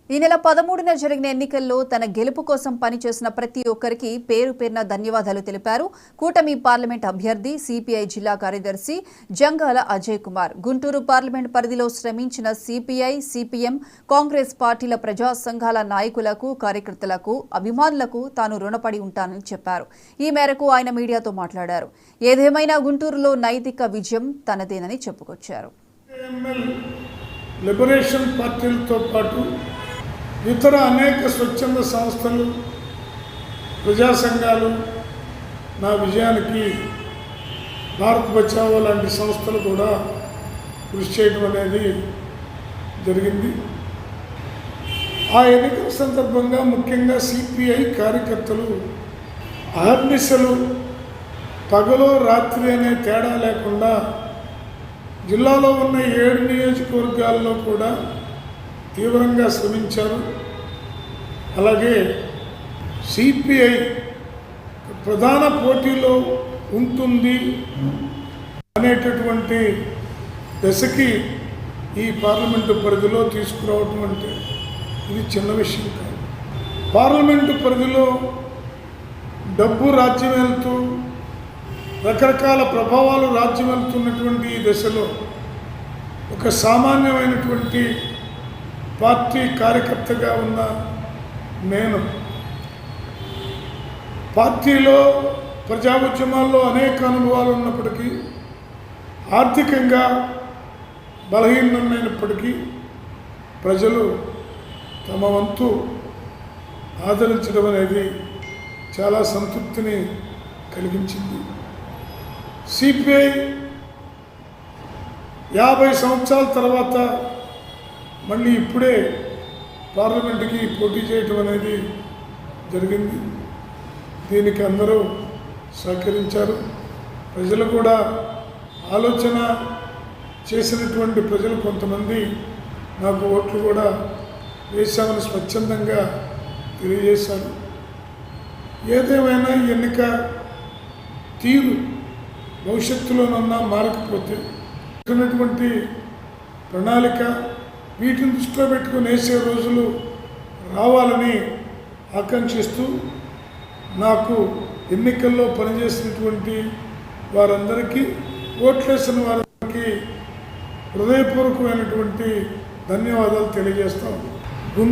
ఈ నెల 13న జరిగిన ఎన్నికల్లో తన గెలుపు కోసం పనిచేసిన ప్రతి ఒక్కరికి పేరు పేరున ధన్యవాదాలు తెలిపారు కూటమి పార్లమెంట్ అభ్యర్థి సిపిఐ జిల్లా కార్యదర్శి జంగాల అజయ్ కుమార్. గుంటూరు పార్లమెంట్ పరిధిలో శ్రమించిన సిపిఐ, సిపిఎం, కాంగ్రెస్ పార్టీల ప్రజా సంఘాల నాయకులకు, కార్యకర్తలకు, అభిమానులకు తాను రుణపడి ఉంటానని చెప్పారు. ఈ మేరకు ఆయన మీడియాతో మాట్లాడారు. ఏదేమైనా గుంటూరులో నైతిక విజయం తనదేనని చెప్పుకొచ్చారు. లిబరేషన్ పార్టీలతో పాటు ఇతర అనేక స్వచ్ఛంద సంస్థలు, ప్రజా సంఘాలు నా విజయానికి భారత్ బచావో లాంటి సంస్థలు కూడా కృషి చేయడం అనేది జరిగింది. ఆ ఎన్నికల సందర్భంగా ముఖ్యంగా సిపిఐ కార్యకర్తలు అహర్నిశలు పగలో రాత్రి అనే తేడా లేకుండా జిల్లాలో ఉన్న 7 నియోజకవర్గాల్లో కూడా తీవ్రంగా శ్రమించారు. అలాగే సిపిఐ ప్రధాన పోటీలో ఉంటుంది అనేటటువంటి దశకి ఈ పార్లమెంటు పరిధిలో తీసుకురావటం అంటే ఇది చిన్న విషయం కాదు. పార్లమెంటు పరిధిలో డబ్బు రాజ్యం వెళ్తూ రకరకాల ప్రభావాలు రాజ్యం వెళ్తున్నటువంటి ఈ దశలో ఒక సామాన్యమైనటువంటి పార్టీ కార్యకర్తగా ఉన్న నేను పార్టీలో ప్రజా ఉద్యమాల్లో అనేక అనుభవాలు ఉన్నప్పటికీ, ఆర్థికంగా బలహీనమైనప్పటికీ ప్రజలు తమ వంతు ఆదరించడం అనేది చాలా సంతృప్తిని కలిగించింది. సిపిఐ 50 సంవత్సరాల తర్వాత మళ్ళీ ఇప్పుడే పార్లమెంటుకి పోటీ చేయటం అనేది జరిగింది. దీనికి అందరూ సహకరించారు. ప్రజలు కూడా ఆలోచన చేసినటువంటి ప్రజలు కొంతమంది నాకు ఓట్లు కూడా వేశామని స్వచ్ఛందంగా తెలియజేశారు. ఏదేమైనా ఎన్నిక తీరు భవిష్యత్తులోనన్నా మారకపోతే ఉన్నటువంటి ప్రణాళిక వీటిని దృష్టిలో పెట్టుకుని వేసే రోజులు రావాలని ఆకాంక్షిస్తూ నాకు ఎన్నికల్లో పనిచేసినటువంటి వారందరికీ, ఓట్లేసిన వారికి హృదయపూర్వకమైనటువంటి ధన్యవాదాలు తెలియజేస్తాను.